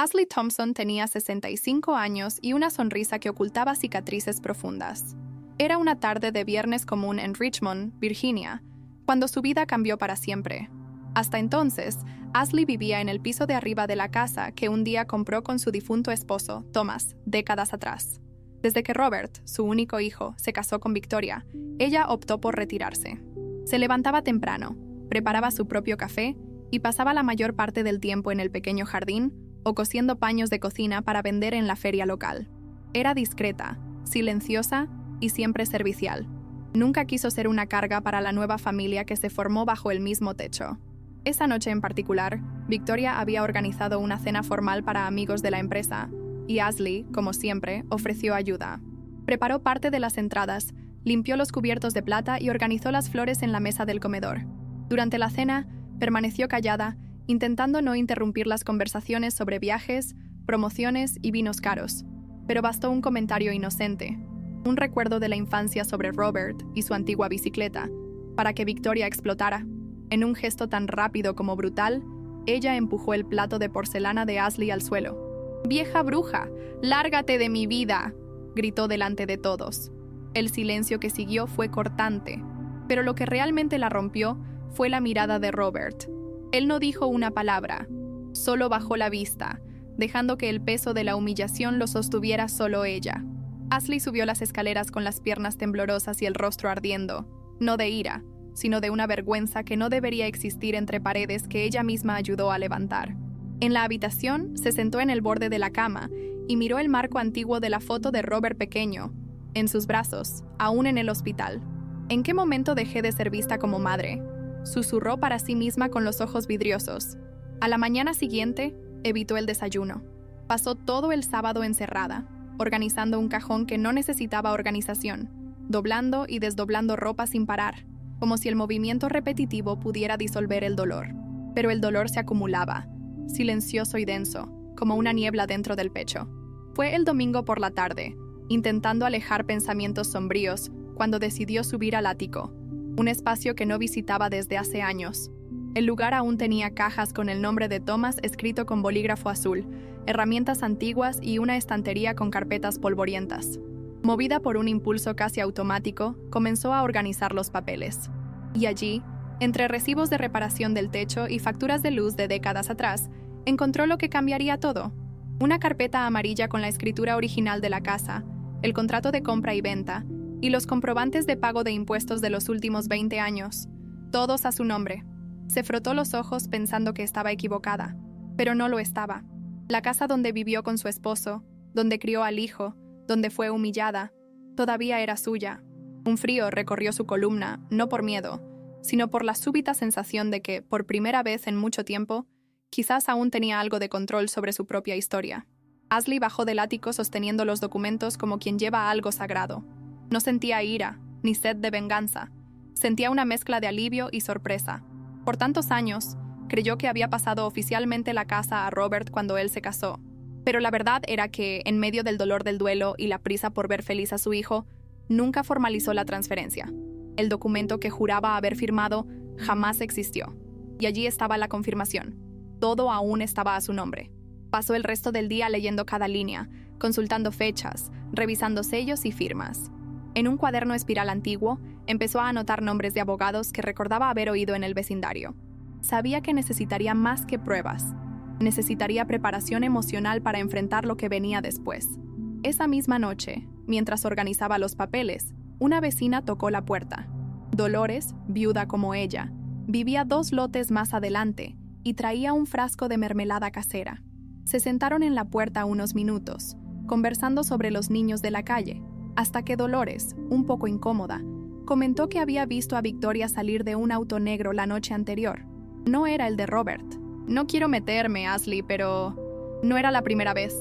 Ashley Thompson tenía 65 años y una sonrisa que ocultaba cicatrices profundas. Era una tarde de viernes común en Richmond, Virginia, cuando su vida cambió para siempre. Hasta entonces, Ashley vivía en el piso de arriba de la casa que un día compró con su difunto esposo, Thomas, décadas atrás. Desde que Robert, su único hijo, se casó con Victoria, ella optó por retirarse. Se levantaba temprano, preparaba su propio café y pasaba la mayor parte del tiempo en el pequeño jardín o cosiendo paños de cocina para vender en la feria local. Era discreta, silenciosa y siempre servicial. Nunca quiso ser una carga para la nueva familia que se formó bajo el mismo techo. Esa noche en particular, Victoria había organizado una cena formal para amigos de la empresa, y Ashley, como siempre, ofreció ayuda. Preparó parte de las entradas, limpió los cubiertos de plata y organizó las flores en la mesa del comedor. Durante la cena, permaneció callada, intentando no interrumpir las conversaciones sobre viajes, promociones y vinos caros. Pero bastó un comentario inocente, un recuerdo de la infancia sobre Robert y su antigua bicicleta, para que Victoria explotara. En un gesto tan rápido como brutal, ella empujó el plato de porcelana de Ashley al suelo. «¡Vieja bruja! ¡Lárgate de mi vida!», gritó delante de todos. El silencio que siguió fue cortante, pero lo que realmente la rompió fue la mirada de Robert. Él no dijo una palabra, solo bajó la vista, dejando que el peso de la humillación lo sostuviera solo ella. Ashley subió las escaleras con las piernas temblorosas y el rostro ardiendo, no de ira, sino de una vergüenza que no debería existir entre paredes que ella misma ayudó a levantar. En la habitación, se sentó en el borde de la cama y miró el marco antiguo de la foto de Robert pequeño, en sus brazos, aún en el hospital. ¿En qué momento dejé de ser vista como madre?, susurró para sí misma con los ojos vidriosos. A la mañana siguiente, evitó el desayuno. Pasó todo el sábado encerrada, organizando un cajón que no necesitaba organización, doblando y desdoblando ropa sin parar, como si el movimiento repetitivo pudiera disolver el dolor. Pero el dolor se acumulaba, silencioso y denso, como una niebla dentro del pecho. Fue el domingo por la tarde, intentando alejar pensamientos sombríos, cuando decidió subir al ático, un espacio que no visitaba desde hace años. El lugar aún tenía cajas con el nombre de Thomas escrito con bolígrafo azul, herramientas antiguas y una estantería con carpetas polvorientas. Movida por un impulso casi automático, comenzó a organizar los papeles. Y allí, entre recibos de reparación del techo y facturas de luz de décadas atrás, encontró lo que cambiaría todo. Una carpeta amarilla con la escritura original de la casa, el contrato de compra y venta, y los comprobantes de pago de impuestos de los últimos 20 años, todos a su nombre. Se frotó los ojos pensando que estaba equivocada, pero no lo estaba. La casa donde vivió con su esposo, donde crió al hijo, donde fue humillada, todavía era suya. Un frío recorrió su columna, no por miedo, sino por la súbita sensación de que, por primera vez en mucho tiempo, quizás aún tenía algo de control sobre su propia historia. Ashley bajó del ático sosteniendo los documentos como quien lleva algo sagrado. No sentía ira, ni sed de venganza. Sentía una mezcla de alivio y sorpresa. Por tantos años, creyó que había pasado oficialmente la casa a Robert cuando él se casó. Pero la verdad era que, en medio del dolor del duelo y la prisa por ver feliz a su hijo, nunca formalizó la transferencia. El documento que juraba haber firmado jamás existió. Y allí estaba la confirmación. Todo aún estaba a su nombre. Pasó el resto del día leyendo cada línea, consultando fechas, revisando sellos y firmas. En un cuaderno espiral antiguo, empezó a anotar nombres de abogados que recordaba haber oído en el vecindario. Sabía que necesitaría más que pruebas. Necesitaría preparación emocional para enfrentar lo que venía después. Esa misma noche, mientras organizaba los papeles, una vecina tocó la puerta. Dolores, viuda como ella, vivía 2 lotes más adelante y traía un frasco de mermelada casera. Se sentaron en la puerta unos minutos, conversando sobre los niños de la calle, hasta que Dolores, un poco incómoda, comentó que había visto a Victoria salir de un auto negro la noche anterior. No era el de Robert. No quiero meterme, Ashley, pero no era la primera vez.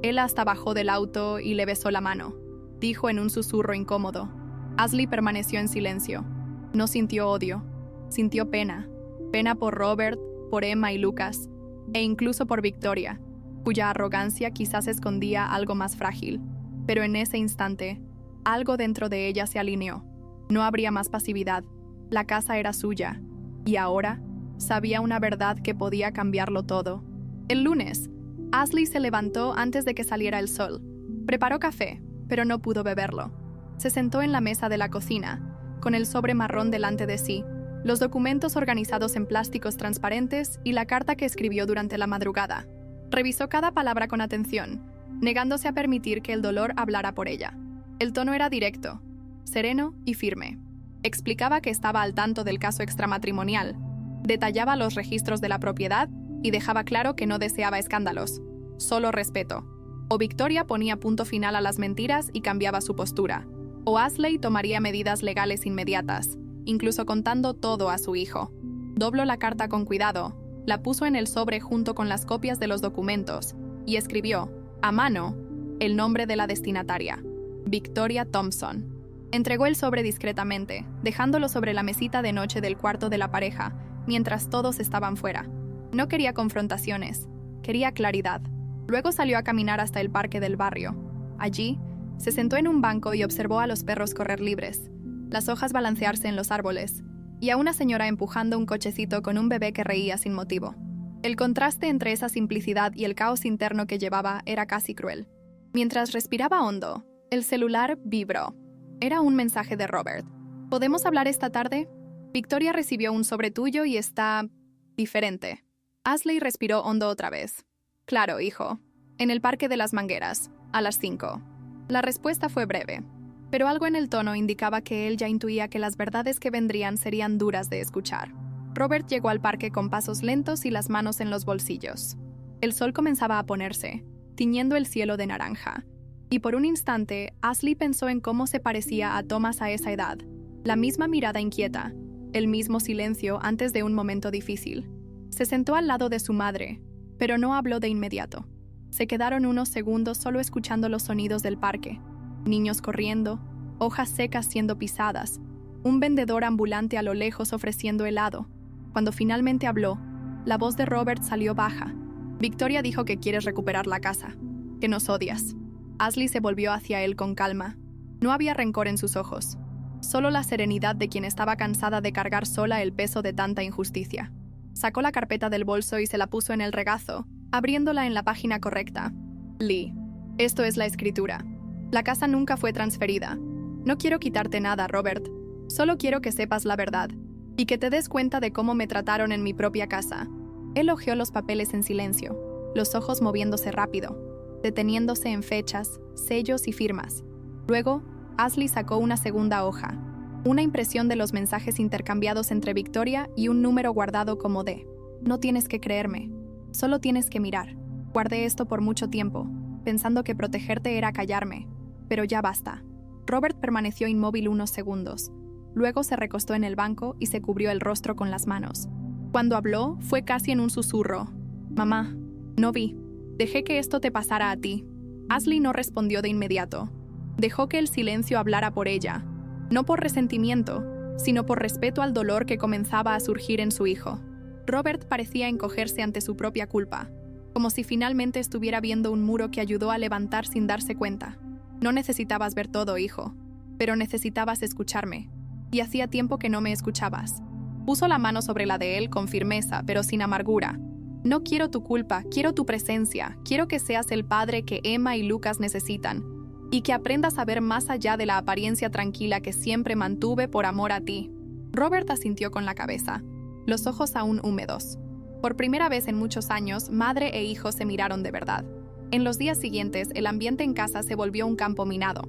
Él hasta bajó del auto y le besó la mano, dijo en un susurro incómodo. Ashley permaneció en silencio. No sintió odio, sintió pena. Pena por Robert, por Emma y Lucas, e incluso por Victoria, cuya arrogancia quizás escondía algo más frágil. Pero en ese instante, algo dentro de ella se alineó. No habría más pasividad. La casa era suya. Y ahora, sabía una verdad que podía cambiarlo todo. El lunes, Ashley se levantó antes de que saliera el sol. Preparó café, pero no pudo beberlo. Se sentó en la mesa de la cocina, con el sobre marrón delante de sí, los documentos organizados en plásticos transparentes y la carta que escribió durante la madrugada. Revisó cada palabra con atención, negándose a permitir que el dolor hablara por ella. El tono era directo, sereno y firme. Explicaba que estaba al tanto del caso extramatrimonial, detallaba los registros de la propiedad y dejaba claro que no deseaba escándalos, solo respeto. O Victoria ponía punto final a las mentiras y cambiaba su postura, o Ashley tomaría medidas legales inmediatas, incluso contando todo a su hijo. Dobló la carta con cuidado, la puso en el sobre junto con las copias de los documentos y escribió, a mano, el nombre de la destinataria, Victoria Thompson. Entregó el sobre discretamente, dejándolo sobre la mesita de noche del cuarto de la pareja, mientras todos estaban fuera. No quería confrontaciones, quería claridad. Luego salió a caminar hasta el parque del barrio. Allí, se sentó en un banco y observó a los perros correr libres, las hojas balancearse en los árboles, y a una señora empujando un cochecito con un bebé que reía sin motivo. El contraste entre esa simplicidad y el caos interno que llevaba era casi cruel. Mientras respiraba hondo, el celular vibró. Era un mensaje de Robert. ¿Podemos hablar esta tarde? Victoria recibió un sobre tuyo y está diferente. Ashley respiró hondo otra vez. Claro, hijo. En el Parque de las Mangueras, a las 5. La respuesta fue breve, pero algo en el tono indicaba que él ya intuía que las verdades que vendrían serían duras de escuchar. Robert llegó al parque con pasos lentos y las manos en los bolsillos. El sol comenzaba a ponerse, tiñendo el cielo de naranja. Y por un instante, Ashley pensó en cómo se parecía a Thomas a esa edad. La misma mirada inquieta, el mismo silencio antes de un momento difícil. Se sentó al lado de su madre, pero no habló de inmediato. Se quedaron unos segundos solo escuchando los sonidos del parque. Niños corriendo, hojas secas siendo pisadas, un vendedor ambulante a lo lejos ofreciendo helado. Cuando finalmente habló, la voz de Robert salió baja. Victoria dijo que quieres recuperar la casa, que nos odias. Ashley se volvió hacia él con calma. No había rencor en sus ojos, solo la serenidad de quien estaba cansada de cargar sola el peso de tanta injusticia. Sacó la carpeta del bolso y se la puso en el regazo, abriéndola en la página correcta. Lee, esto es la escritura. La casa nunca fue transferida. No quiero quitarte nada, Robert. Solo quiero que sepas la verdad y que te des cuenta de cómo me trataron en mi propia casa. Él hojeó los papeles en silencio, los ojos moviéndose rápido, deteniéndose en fechas, sellos y firmas. Luego, Ashley sacó una segunda hoja, una impresión de los mensajes intercambiados entre Victoria y un número guardado como de: no tienes que creerme, solo tienes que mirar. Guardé esto por mucho tiempo, pensando que protegerte era callarme, pero ya basta. Robert permaneció inmóvil unos segundos. Luego se recostó en el banco y se cubrió el rostro con las manos. Cuando habló, fue casi en un susurro. Mamá, no vi. Dejé que esto te pasara a ti. Ashley no respondió de inmediato. Dejó que el silencio hablara por ella. No por resentimiento, sino por respeto al dolor que comenzaba a surgir en su hijo. Robert parecía encogerse ante su propia culpa, como si finalmente estuviera viendo un muro que ayudó a levantar sin darse cuenta. No necesitabas ver todo, hijo, pero necesitabas escucharme. Y hacía tiempo que no me escuchabas. Puso la mano sobre la de él con firmeza, pero sin amargura. No quiero tu culpa, quiero tu presencia. Quiero que seas el padre que Emma y Lucas necesitan. Y que aprendas a ver más allá de la apariencia tranquila que siempre mantuve por amor a ti. Robert asintió con la cabeza, los ojos aún húmedos. Por primera vez en muchos años, madre e hijo se miraron de verdad. En los días siguientes, el ambiente en casa se volvió un campo minado.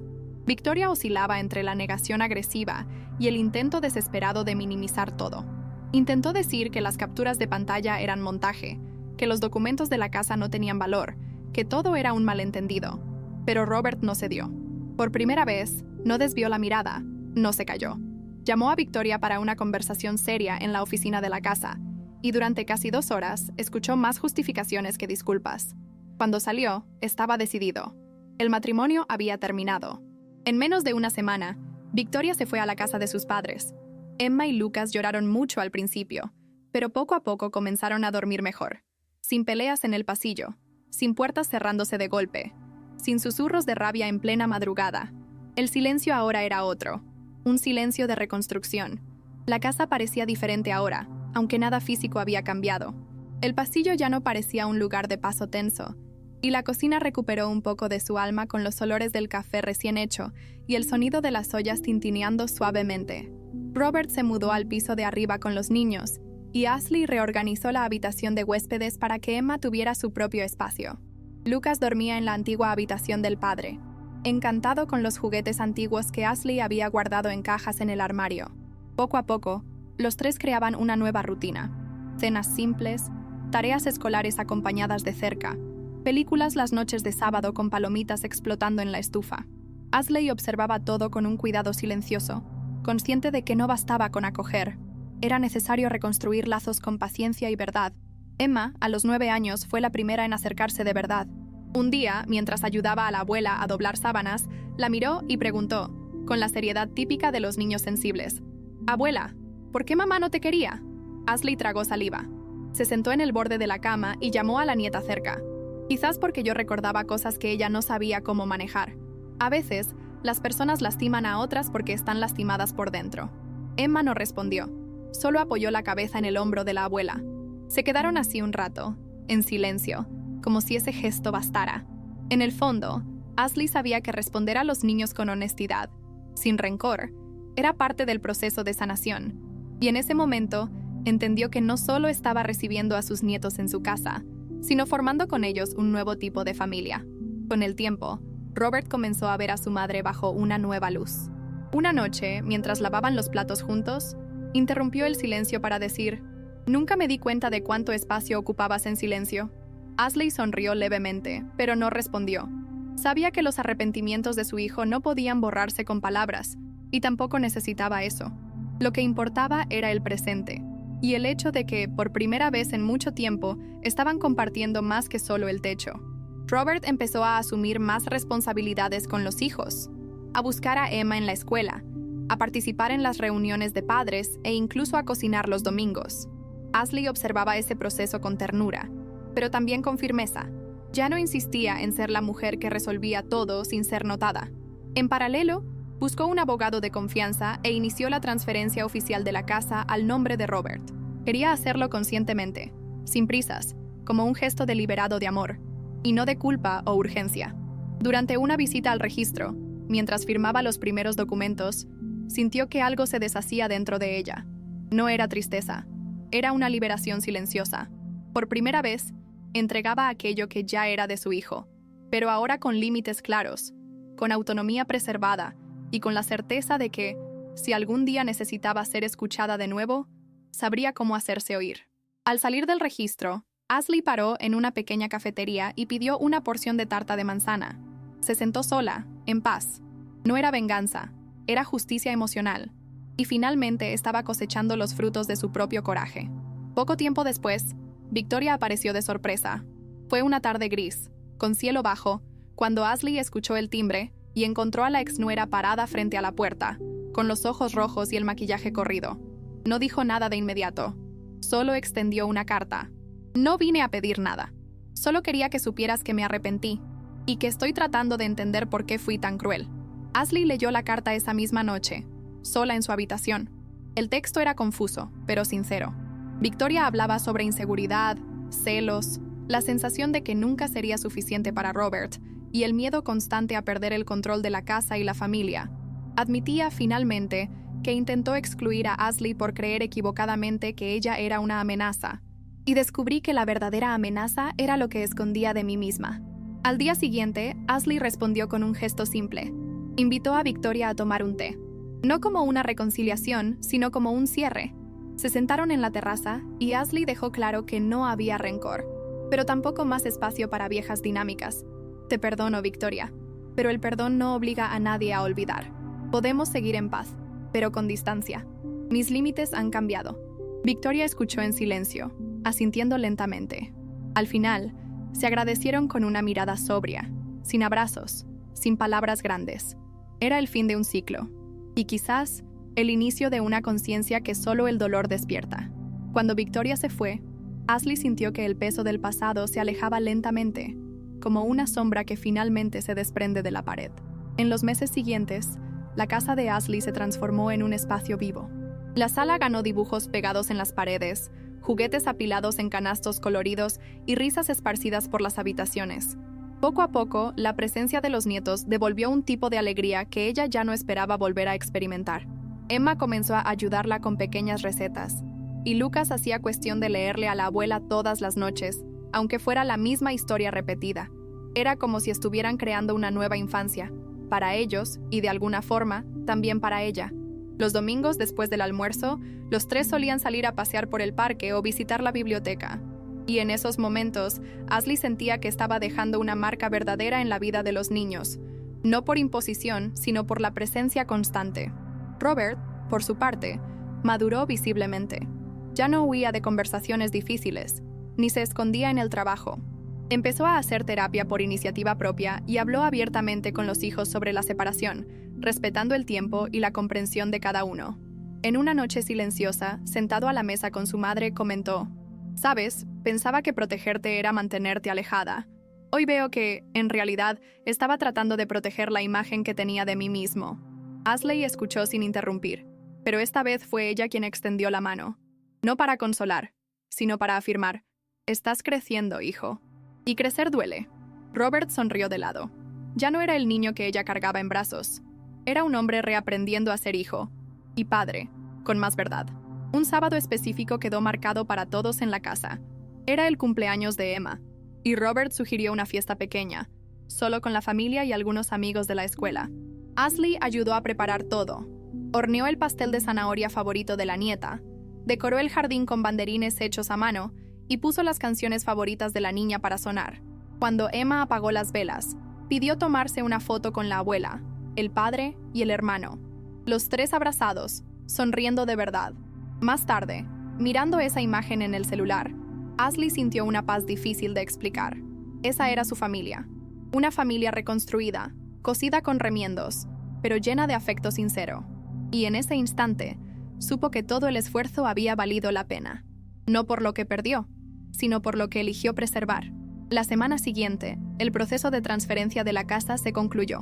Victoria oscilaba entre la negación agresiva y el intento desesperado de minimizar todo. Intentó decir que las capturas de pantalla eran montaje, que los documentos de la casa no tenían valor, que todo era un malentendido. Pero Robert no cedió. Por primera vez, no desvió la mirada, no se calló. Llamó a Victoria para una conversación seria en la oficina de la casa, y durante casi 2 horas escuchó más justificaciones que disculpas. Cuando salió, estaba decidido. El matrimonio había terminado. En menos de una semana, Victoria se fue a la casa de sus padres. Emma y Lucas lloraron mucho al principio, pero poco a poco comenzaron a dormir mejor. Sin peleas en el pasillo, sin puertas cerrándose de golpe, sin susurros de rabia en plena madrugada. El silencio ahora era otro, un silencio de reconstrucción. La casa parecía diferente ahora, aunque nada físico había cambiado. El pasillo ya no parecía un lugar de paso tenso, y la cocina recuperó un poco de su alma con los olores del café recién hecho y el sonido de las ollas tintineando suavemente. Robert se mudó al piso de arriba con los niños, y Ashley reorganizó la habitación de huéspedes para que Emma tuviera su propio espacio. Lucas dormía en la antigua habitación del padre, encantado con los juguetes antiguos que Ashley había guardado en cajas en el armario. Poco a poco, los tres creaban una nueva rutina: cenas simples, tareas escolares acompañadas de cerca, películas las noches de sábado con palomitas explotando en la estufa. Ashley observaba todo con un cuidado silencioso, consciente de que no bastaba con acoger. Era necesario reconstruir lazos con paciencia y verdad. Emma, a los 9 años, fue la primera en acercarse de verdad. Un día, mientras ayudaba a la abuela a doblar sábanas, la miró y preguntó, con la seriedad típica de los niños sensibles: «Abuela, ¿por qué mamá no te quería?». Ashley tragó saliva. Se sentó en el borde de la cama y llamó a la nieta cerca. Quizás porque yo recordaba cosas que ella no sabía cómo manejar. A veces, las personas lastiman a otras porque están lastimadas por dentro. Emma no respondió. Solo apoyó la cabeza en el hombro de la abuela. Se quedaron así un rato, en silencio, como si ese gesto bastara. En el fondo, Ashley sabía que responder a los niños con honestidad, sin rencor, era parte del proceso de sanación. Y en ese momento, entendió que no solo estaba recibiendo a sus nietos en su casa, sino formando con ellos un nuevo tipo de familia. Con el tiempo, Robert comenzó a ver a su madre bajo una nueva luz. Una noche, mientras lavaban los platos juntos, interrumpió el silencio para decir: «Nunca me di cuenta de cuánto espacio ocupabas en silencio». Ashley sonrió levemente, pero no respondió. Sabía que los arrepentimientos de su hijo no podían borrarse con palabras, y tampoco necesitaba eso. Lo que importaba era el presente, y el hecho de que, por primera vez en mucho tiempo, estaban compartiendo más que solo el techo. Robert empezó a asumir más responsabilidades con los hijos, a buscar a Emma en la escuela, a participar en las reuniones de padres e incluso a cocinar los domingos. Ashley observaba ese proceso con ternura, pero también con firmeza. Ya no insistía en ser la mujer que resolvía todo sin ser notada. En paralelo, buscó un abogado de confianza e inició la transferencia oficial de la casa al nombre de Robert. Quería hacerlo conscientemente, sin prisas, como un gesto deliberado de amor, y no de culpa o urgencia. Durante una visita al registro, mientras firmaba los primeros documentos, sintió que algo se deshacía dentro de ella. No era tristeza, era una liberación silenciosa. Por primera vez, entregaba aquello que ya era de su hijo, pero ahora con límites claros, con autonomía preservada y con la certeza de que, si algún día necesitaba ser escuchada de nuevo, sabría cómo hacerse oír. Al salir del registro, Ashley paró en una pequeña cafetería y pidió una porción de tarta de manzana. Se sentó sola, en paz. No era venganza, era justicia emocional. Y finalmente estaba cosechando los frutos de su propio coraje. Poco tiempo después, Victoria apareció de sorpresa. Fue una tarde gris, con cielo bajo, cuando Ashley escuchó el timbre y encontró a la exnuera parada frente a la puerta, con los ojos rojos y el maquillaje corrido. No dijo nada de inmediato, solo extendió una carta. «No vine a pedir nada. Solo quería que supieras que me arrepentí y que estoy tratando de entender por qué fui tan cruel». Ashley leyó la carta esa misma noche, sola en su habitación. El texto era confuso, pero sincero. Victoria hablaba sobre inseguridad, celos, la sensación de que nunca sería suficiente para Robert y el miedo constante a perder el control de la casa y la familia. Admitía, finalmente, que intentó excluir a Ashley por creer equivocadamente que ella era una amenaza. Y descubrí que la verdadera amenaza era lo que escondía de mí misma. Al día siguiente, Ashley respondió con un gesto simple. Invitó a Victoria a tomar un té. No como una reconciliación, sino como un cierre. Se sentaron en la terraza y Ashley dejó claro que no había rencor, pero tampoco más espacio para viejas dinámicas. Te perdono, Victoria, pero el perdón no obliga a nadie a olvidar. Podemos seguir en paz, pero con distancia. Mis límites han cambiado. Victoria escuchó en silencio, asintiendo lentamente. Al final, se agradecieron con una mirada sobria, sin abrazos, sin palabras grandes. Era el fin de un ciclo, y quizás el inicio de una conciencia que solo el dolor despierta. Cuando Victoria se fue, Ashley sintió que el peso del pasado se alejaba lentamente, como una sombra que finalmente se desprende de la pared. En los meses siguientes, la casa de Ashley se transformó en un espacio vivo. La sala ganó dibujos pegados en las paredes, juguetes apilados en canastos coloridos y risas esparcidas por las habitaciones. Poco a poco, la presencia de los nietos devolvió un tipo de alegría que ella ya no esperaba volver a experimentar. Emma comenzó a ayudarla con pequeñas recetas, y Lucas hacía cuestión de leerle a la abuela todas las noches, aunque fuera la misma historia repetida. Era como si estuvieran creando una nueva infancia, para ellos y de alguna forma, también para ella. Los domingos después del almuerzo, los tres solían salir a pasear por el parque o visitar la biblioteca. Y en esos momentos, Ashley sentía que estaba dejando una marca verdadera en la vida de los niños, no por imposición, sino por la presencia constante. Robert, por su parte, maduró visiblemente. Ya no huía de conversaciones difíciles, ni se escondía en el trabajo. Empezó a hacer terapia por iniciativa propia y habló abiertamente con los hijos sobre la separación, respetando el tiempo y la comprensión de cada uno. En una noche silenciosa, sentado a la mesa con su madre, comentó: «Sabes, pensaba que protegerte era mantenerte alejada. Hoy veo que, en realidad, estaba tratando de proteger la imagen que tenía de mí mismo». Ashley escuchó sin interrumpir, pero esta vez fue ella quien extendió la mano. No para consolar, sino para afirmar: «Estás creciendo, hijo». Y crecer duele. Robert sonrió de lado. Ya no era el niño que ella cargaba en brazos. Era un hombre reaprendiendo a ser hijo. Y padre, con más verdad. Un sábado específico quedó marcado para todos en la casa. Era el cumpleaños de Emma, y Robert sugirió una fiesta pequeña, solo con la familia y algunos amigos de la escuela. Ashley ayudó a preparar todo. Horneó el pastel de zanahoria favorito de la nieta, decoró el jardín con banderines hechos a mano y puso las canciones favoritas de la niña para sonar. Cuando Emma apagó las velas, pidió tomarse una foto con la abuela, el padre y el hermano. Los tres abrazados, sonriendo de verdad. Más tarde, mirando esa imagen en el celular, Ashley sintió una paz difícil de explicar. Esa era su familia. Una familia reconstruida, cosida con remiendos, pero llena de afecto sincero. Y en ese instante, supo que todo el esfuerzo había valido la pena. No por lo que perdió, sino por lo que eligió preservar. La semana siguiente, el proceso de transferencia de la casa se concluyó.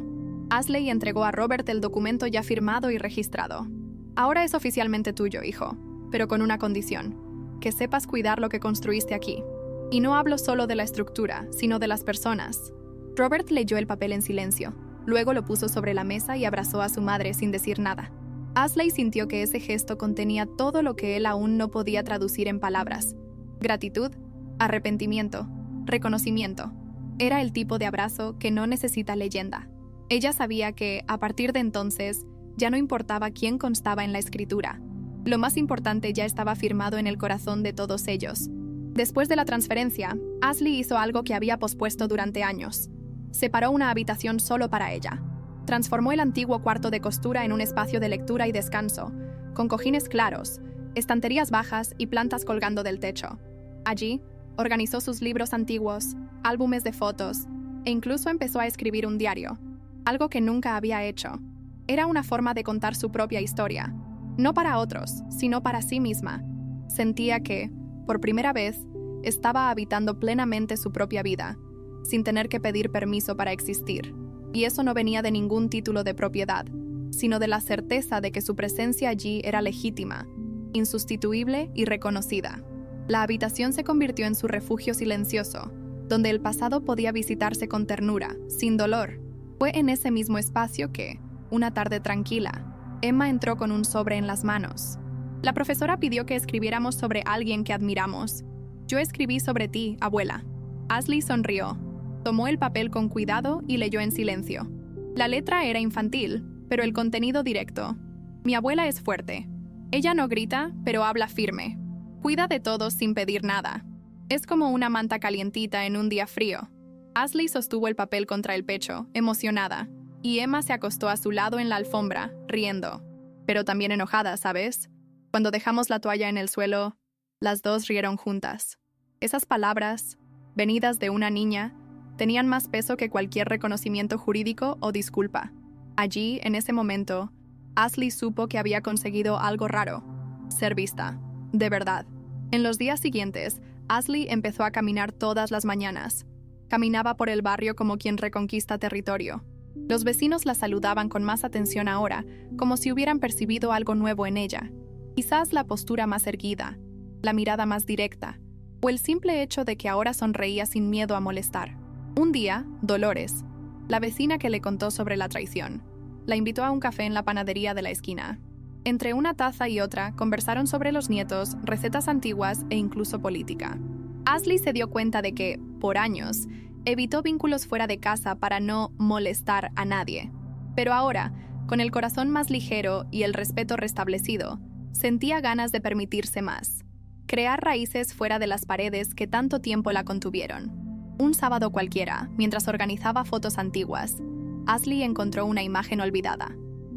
Ashley entregó a Robert el documento ya firmado y registrado. «Ahora es oficialmente tuyo, hijo, pero con una condición: que sepas cuidar lo que construiste aquí. Y no hablo solo de la estructura, sino de las personas». Robert leyó el papel en silencio, luego lo puso sobre la mesa y abrazó a su madre sin decir nada. Ashley sintió que ese gesto contenía todo lo que él aún no podía traducir en palabras: gratitud, arrepentimiento, reconocimiento. Era el tipo de abrazo que no necesita leyenda. Ella sabía que, a partir de entonces, ya no importaba quién constaba en la escritura. Lo más importante ya estaba firmado en el corazón de todos ellos. Después de la transferencia, Ashley hizo algo que había pospuesto durante años. Separó una habitación solo para ella. Transformó el antiguo cuarto de costura en un espacio de lectura y descanso, con cojines claros, estanterías bajas y plantas colgando del techo. Allí, organizó sus libros antiguos, álbumes de fotos, e incluso empezó a escribir un diario, algo que nunca había hecho. Era una forma de contar su propia historia, no para otros, sino para sí misma. Sentía que, por primera vez, estaba habitando plenamente su propia vida, sin tener que pedir permiso para existir. Y eso no venía de ningún título de propiedad, sino de la certeza de que su presencia allí era legítima, insustituible y reconocida. La habitación se convirtió en su refugio silencioso, donde el pasado podía visitarse con ternura, sin dolor. Fue en ese mismo espacio que, una tarde tranquila, Emma entró con un sobre en las manos. La profesora pidió que escribiéramos sobre alguien que admiramos. «Yo escribí sobre ti, abuela». Ashley sonrió. Tomó el papel con cuidado y leyó en silencio. La letra era infantil, pero el contenido directo. «Mi abuela es fuerte. Ella no grita, pero habla firme. Cuida de todos sin pedir nada. Es como una manta calientita en un día frío». Ashley sostuvo el papel contra el pecho, emocionada, y Emma se acostó a su lado en la alfombra, riendo. Pero también enojada, ¿sabes? Cuando dejamos la toalla en el suelo, las dos rieron juntas. Esas palabras, venidas de una niña, tenían más peso que cualquier reconocimiento jurídico o disculpa. Allí, en ese momento, Ashley supo que había conseguido algo raro: ser vista, de verdad. En los días siguientes, Ashley empezó a caminar todas las mañanas. Caminaba por el barrio como quien reconquista territorio. Los vecinos la saludaban con más atención ahora, como si hubieran percibido algo nuevo en ella. Quizás la postura más erguida, la mirada más directa, o el simple hecho de que ahora sonreía sin miedo a molestar. Un día, Dolores, la vecina que le contó sobre la traición, la invitó a un café en la panadería de la esquina. Entre una taza y otra, conversaron sobre los nietos, recetas antiguas e incluso política. Ashley se dio cuenta de que, por años, evitó vínculos fuera de casa para no molestar a nadie. Pero ahora, con el corazón más ligero y el respeto restablecido, sentía ganas de permitirse más. Crear raíces fuera de las paredes que tanto tiempo la contuvieron. Un sábado cualquiera, mientras organizaba fotos antiguas, Ashley encontró una imagen olvidada.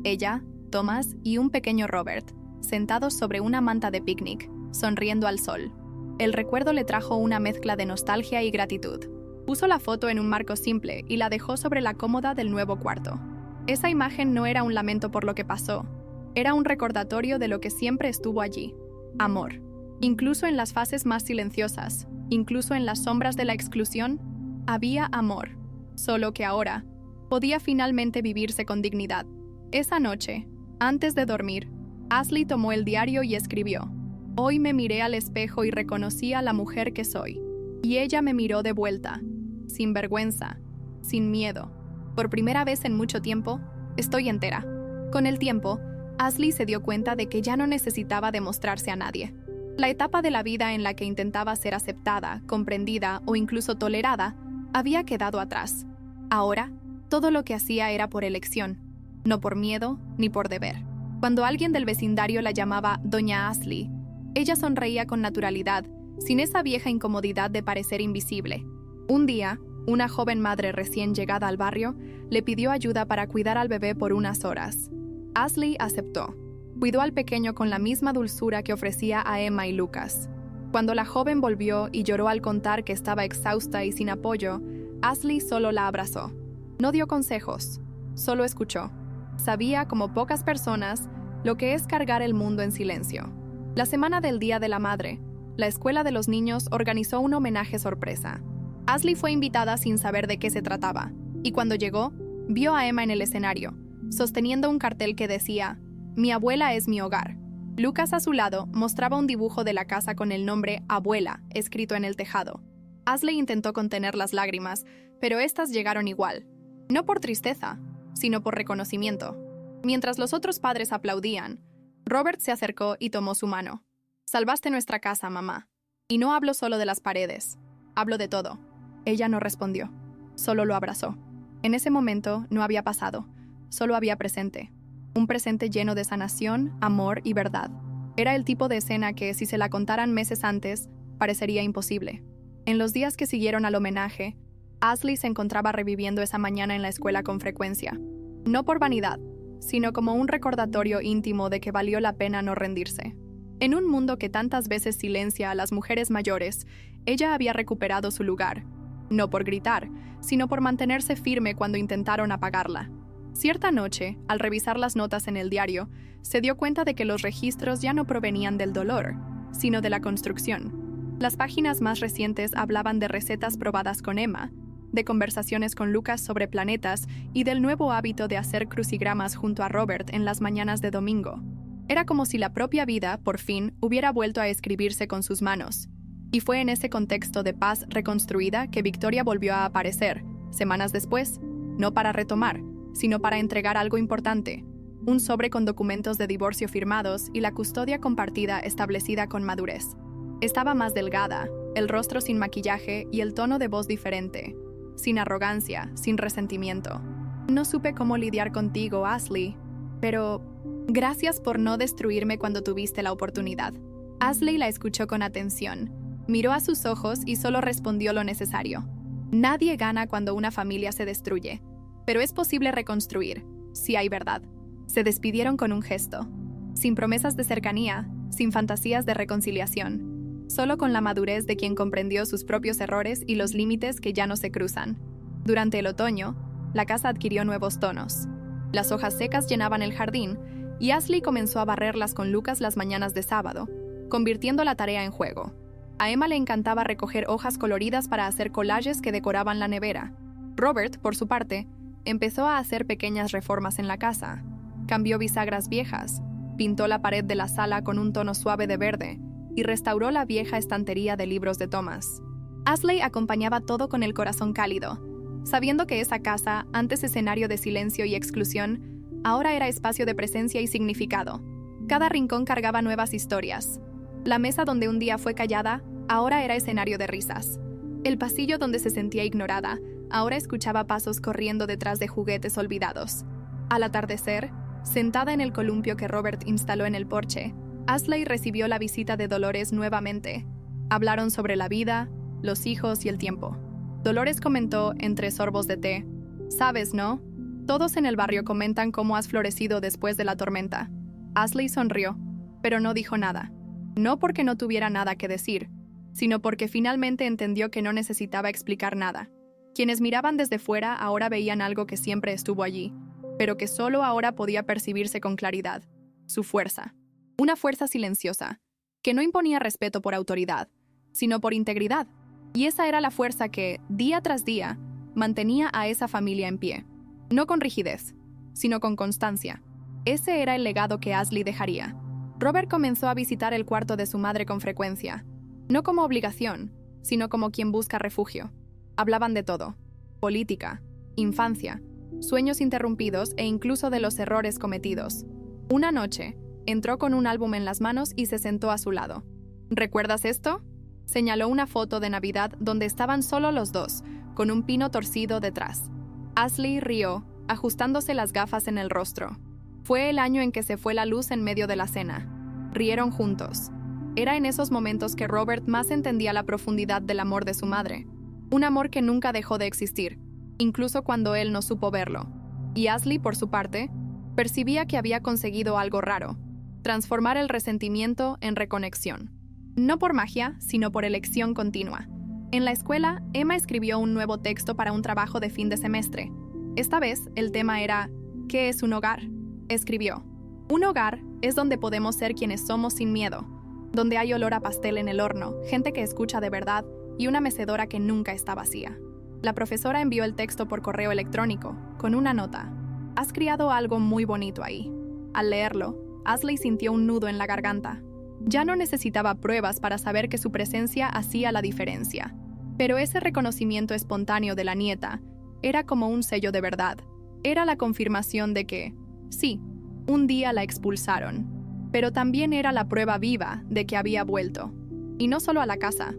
Ella, Thomas y un pequeño Robert, sentados sobre una manta de picnic, sonriendo al sol. El recuerdo le trajo una mezcla de nostalgia y gratitud. Puso la foto en un marco simple y la dejó sobre la cómoda del nuevo cuarto. Esa imagen no era un lamento por lo que pasó, era un recordatorio de lo que siempre estuvo allí: amor. Incluso en las fases más silenciosas, incluso en las sombras de la exclusión, había amor. Solo que ahora podía finalmente vivirse con dignidad. Esa noche, antes de dormir, Ashley tomó el diario y escribió: «Hoy me miré al espejo y reconocí a la mujer que soy. Y ella me miró de vuelta, sin vergüenza, sin miedo. Por primera vez en mucho tiempo, estoy entera». Con el tiempo, Ashley se dio cuenta de que ya no necesitaba demostrarse a nadie. La etapa de la vida en la que intentaba ser aceptada, comprendida o incluso tolerada había quedado atrás. Ahora, todo lo que hacía era por elección, no por miedo ni por deber. Cuando alguien del vecindario la llamaba Doña Ashley, ella sonreía con naturalidad, sin esa vieja incomodidad de parecer invisible. Un día, una joven madre recién llegada al barrio le pidió ayuda para cuidar al bebé por unas horas. Ashley aceptó. Cuidó al pequeño con la misma dulzura que ofrecía a Emma y Lucas. Cuando la joven volvió y lloró al contar que estaba exhausta y sin apoyo, Ashley solo la abrazó. No dio consejos, solo escuchó. Sabía, como pocas personas, lo que es cargar el mundo en silencio. La semana del Día de la Madre, la escuela de los niños organizó un homenaje sorpresa. Ashley fue invitada sin saber de qué se trataba, y cuando llegó, vio a Emma en el escenario, sosteniendo un cartel que decía: «Mi abuela es mi hogar». Lucas, a su lado, mostraba un dibujo de la casa con el nombre Abuela escrito en el tejado. Ashley intentó contener las lágrimas, pero estas llegaron igual. No por tristeza, sino por reconocimiento. Mientras los otros padres aplaudían, Robert se acercó y tomó su mano. «Salvaste nuestra casa, mamá. Y no hablo solo de las paredes, hablo de todo». Ella no respondió, solo lo abrazó. En ese momento no había pasado, solo había presente. Un presente lleno de sanación, amor y verdad. Era el tipo de escena que, si se la contaran meses antes, parecería imposible. En los días que siguieron al homenaje, Ashley se encontraba reviviendo esa mañana en la escuela con frecuencia. No por vanidad, sino como un recordatorio íntimo de que valió la pena no rendirse. En un mundo que tantas veces silencia a las mujeres mayores, ella había recuperado su lugar. No por gritar, sino por mantenerse firme cuando intentaron apagarla. Cierta noche, al revisar las notas en el diario, se dio cuenta de que los registros ya no provenían del dolor, sino de la construcción. Las páginas más recientes hablaban de recetas probadas con Emma, de conversaciones con Lucas sobre planetas y del nuevo hábito de hacer crucigramas junto a Robert en las mañanas de domingo. Era como si la propia vida, por fin, hubiera vuelto a escribirse con sus manos. Y fue en ese contexto de paz reconstruida que Victoria volvió a aparecer, semanas después, no para retomar, sino para entregar algo importante: un sobre con documentos de divorcio firmados y la custodia compartida establecida con madurez. Estaba más delgada, el rostro sin maquillaje y el tono de voz diferente, sin arrogancia, sin resentimiento. «No supe cómo lidiar contigo, Ashley, pero gracias por no destruirme cuando tuviste la oportunidad». Ashley la escuchó con atención, miró a sus ojos y solo respondió lo necesario. Nadie gana cuando una familia se destruye, pero es posible reconstruir, si hay verdad. Se despidieron con un gesto, sin promesas de cercanía, sin fantasías de reconciliación, solo con la madurez de quien comprendió sus propios errores y los límites que ya no se cruzan. Durante el otoño, la casa adquirió nuevos tonos. Las hojas secas llenaban el jardín y Ashley comenzó a barrerlas con Lucas las mañanas de sábado, convirtiendo la tarea en juego. A Emma le encantaba recoger hojas coloridas para hacer collages que decoraban la nevera. Robert, por su parte, empezó a hacer pequeñas reformas en la casa. Cambió bisagras viejas, pintó la pared de la sala con un tono suave de verde y restauró la vieja estantería de libros de Thomas. Ashley acompañaba todo con el corazón cálido, sabiendo que esa casa, antes escenario de silencio y exclusión, ahora era espacio de presencia y significado. Cada rincón cargaba nuevas historias. La mesa donde un día fue callada, ahora era escenario de risas. El pasillo donde se sentía ignorada, ahora escuchaba pasos corriendo detrás de juguetes olvidados. Al atardecer, sentada en el columpio que Robert instaló en el porche, Ashley recibió la visita de Dolores nuevamente. Hablaron sobre la vida, los hijos y el tiempo. Dolores comentó entre sorbos de té: «Sabes, ¿no? Todos en el barrio comentan cómo has florecido después de la tormenta». Ashley sonrió, pero no dijo nada. No porque no tuviera nada que decir, sino porque finalmente entendió que no necesitaba explicar nada. Quienes miraban desde fuera ahora veían algo que siempre estuvo allí, pero que solo ahora podía percibirse con claridad: su fuerza. Una fuerza silenciosa, que no imponía respeto por autoridad, sino por integridad. Y esa era la fuerza que, día tras día, mantenía a esa familia en pie. No con rigidez, sino con constancia. Ese era el legado que Ashley dejaría. Robert comenzó a visitar el cuarto de su madre con frecuencia, no como obligación, sino como quien busca refugio. Hablaban de todo: política, infancia, sueños interrumpidos e incluso de los errores cometidos. Una noche, entró con un álbum en las manos y se sentó a su lado. «¿Recuerdas esto?», señaló una foto de Navidad donde estaban solo los dos, con un pino torcido detrás. Ashley rió, ajustándose las gafas en el rostro. Fue el año en que se fue la luz en medio de la cena. Rieron juntos. Era en esos momentos que Robert más entendía la profundidad del amor de su madre. Un amor que nunca dejó de existir, incluso cuando él no supo verlo. Y Ashley, por su parte, percibía que había conseguido algo raro: transformar el resentimiento en reconexión. No por magia, sino por elección continua. En la escuela, Emma escribió un nuevo texto para un trabajo de fin de semestre. Esta vez, el tema era «¿Qué es un hogar?». Escribió: «Un hogar es donde podemos ser quienes somos sin miedo, donde hay olor a pastel en el horno, gente que escucha de verdad y una mecedora que nunca está vacía». La profesora envió el texto por correo electrónico, con una nota: «Has criado algo muy bonito ahí». Al leerlo, Ashley sintió un nudo en la garganta. Ya no necesitaba pruebas para saber que su presencia hacía la diferencia. Pero ese reconocimiento espontáneo de la nieta era como un sello de verdad. Era la confirmación de que, sí, un día la expulsaron, pero también era la prueba viva de que había vuelto. Y no solo a la casa,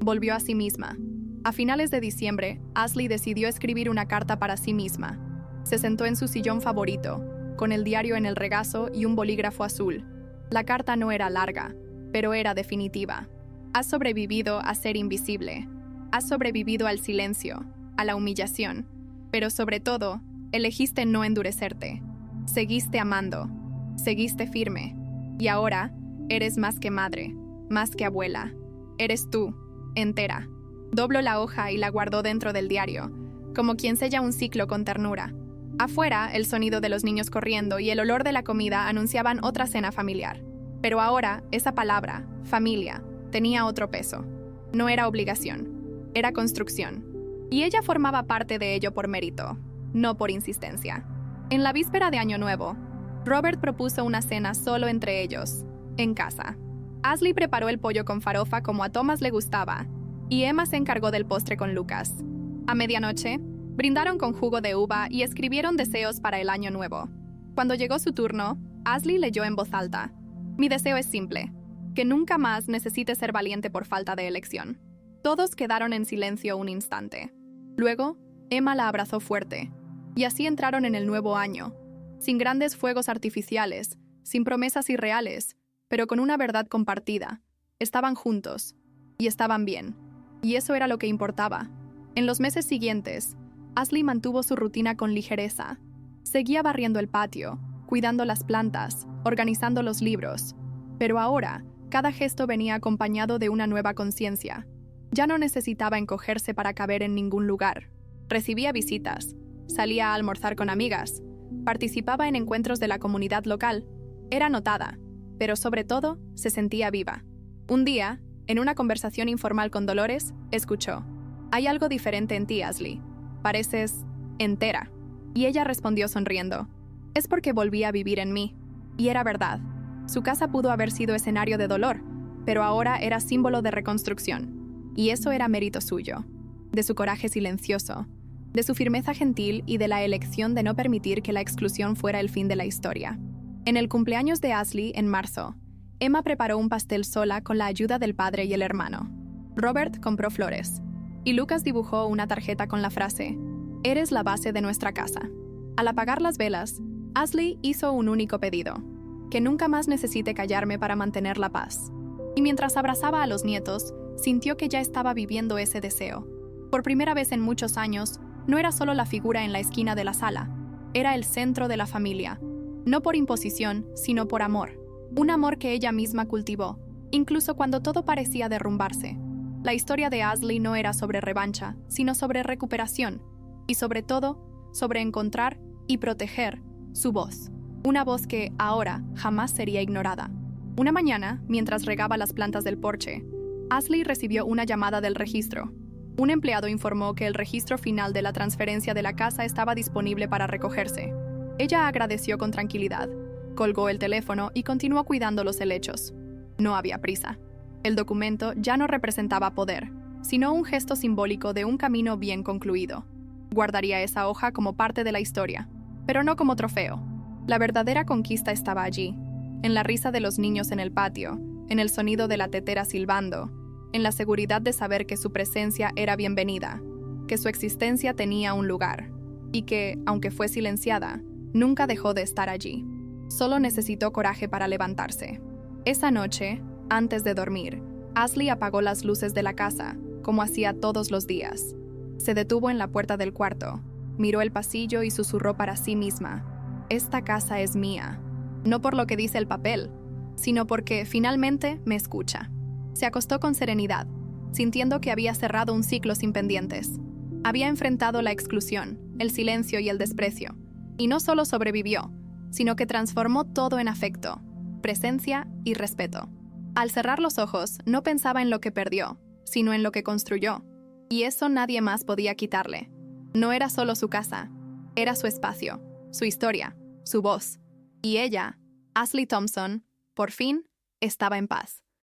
volvió a sí misma. A finales de diciembre, Ashley decidió escribir una carta para sí misma. Se sentó en su sillón favorito, con el diario en el regazo y un bolígrafo azul. La carta no era larga, pero era definitiva. Has sobrevivido a ser invisible. Has sobrevivido al silencio, a la humillación, pero sobre todo, elegiste no endurecerte. Seguiste amando, seguiste firme. Y ahora, eres más que madre, más que abuela. Eres tú, entera. Dobló la hoja y la guardó dentro del diario, como quien sella un ciclo con ternura. Afuera, el sonido de los niños corriendo y el olor de la comida anunciaban otra cena familiar. Pero ahora, esa palabra, familia, tenía otro peso. No era obligación, era construcción. Y ella formaba parte de ello por mérito, no por insistencia. En la víspera de Año Nuevo, Robert propuso una cena solo entre ellos, en casa. Ashley preparó el pollo con farofa como a Thomas le gustaba, y Emma se encargó del postre con Lucas. A medianoche, brindaron con jugo de uva y escribieron deseos para el año nuevo. Cuando llegó su turno, Ashley leyó en voz alta: «Mi deseo es simple, que nunca más necesite ser valiente por falta de elección». Todos quedaron en silencio un instante. Luego, Emma la abrazó fuerte, y así entraron en el nuevo año, sin grandes fuegos artificiales, sin promesas irreales, pero con una verdad compartida. Estaban juntos, y estaban bien, y eso era lo que importaba. En los meses siguientes, Ashley mantuvo su rutina con ligereza. Seguía barriendo el patio, cuidando las plantas, organizando los libros. Pero ahora, cada gesto venía acompañado de una nueva conciencia. Ya no necesitaba encogerse para caber en ningún lugar. Recibía visitas, salía a almorzar con amigas, participaba en encuentros de la comunidad local. Era notada, pero sobre todo, se sentía viva. Un día, en una conversación informal con Dolores, escuchó: «Hay algo diferente en ti, Ashley. Pareces entera». Y ella respondió sonriendo: «Es porque volví a vivir en mí». Y era verdad. Su casa pudo haber sido escenario de dolor, pero ahora era símbolo de reconstrucción. Y eso era mérito suyo, de su coraje silencioso, de su firmeza gentil y de la elección de no permitir que la exclusión fuera el fin de la historia. En el cumpleaños de Ashley, en marzo, Emma preparó un pastel sola con la ayuda del padre y el hermano. Robert compró flores, y Lucas dibujó una tarjeta con la frase: «Eres la base de nuestra casa». Al apagar las velas, Ashley hizo un único pedido: que nunca más necesite callarme para mantener la paz. Y mientras abrazaba a los nietos, sintió que ya estaba viviendo ese deseo. Por primera vez en muchos años, no era solo la figura en la esquina de la sala, era el centro de la familia, no por imposición, sino por amor. Un amor que ella misma cultivó, incluso cuando todo parecía derrumbarse. La historia de Ashley no era sobre revancha, sino sobre recuperación, y sobre todo, sobre encontrar y proteger su voz. Una voz que, ahora, jamás sería ignorada. Una mañana, mientras regaba las plantas del porche, Ashley recibió una llamada del registro. Un empleado informó que el registro final de la transferencia de la casa estaba disponible para recogerse. Ella agradeció con tranquilidad, colgó el teléfono y continuó cuidando los helechos. No había prisa. El documento ya no representaba poder, sino un gesto simbólico de un camino bien concluido. Guardaría esa hoja como parte de la historia, pero no como trofeo. La verdadera conquista estaba allí, en la risa de los niños en el patio, en el sonido de la tetera silbando, en la seguridad de saber que su presencia era bienvenida, que su existencia tenía un lugar, y que, aunque fue silenciada, nunca dejó de estar allí. Solo necesitó coraje para levantarse. Esa noche, antes de dormir, Ashley apagó las luces de la casa, como hacía todos los días. Se detuvo en la puerta del cuarto, miró el pasillo y susurró para sí misma: «Esta casa es mía», no por lo que dice el papel, sino porque finalmente me escucha. Se acostó con serenidad, sintiendo que había cerrado un ciclo sin pendientes. Había enfrentado la exclusión, el silencio y el desprecio, y no solo sobrevivió, sino que transformó todo en afecto, presencia y respeto. Al cerrar los ojos, no pensaba en lo que perdió, sino en lo que construyó, y eso nadie más podía quitarle. No era solo su casa, era su espacio, su historia, su voz. Y ella, Ashley Thompson, por fin, estaba en paz.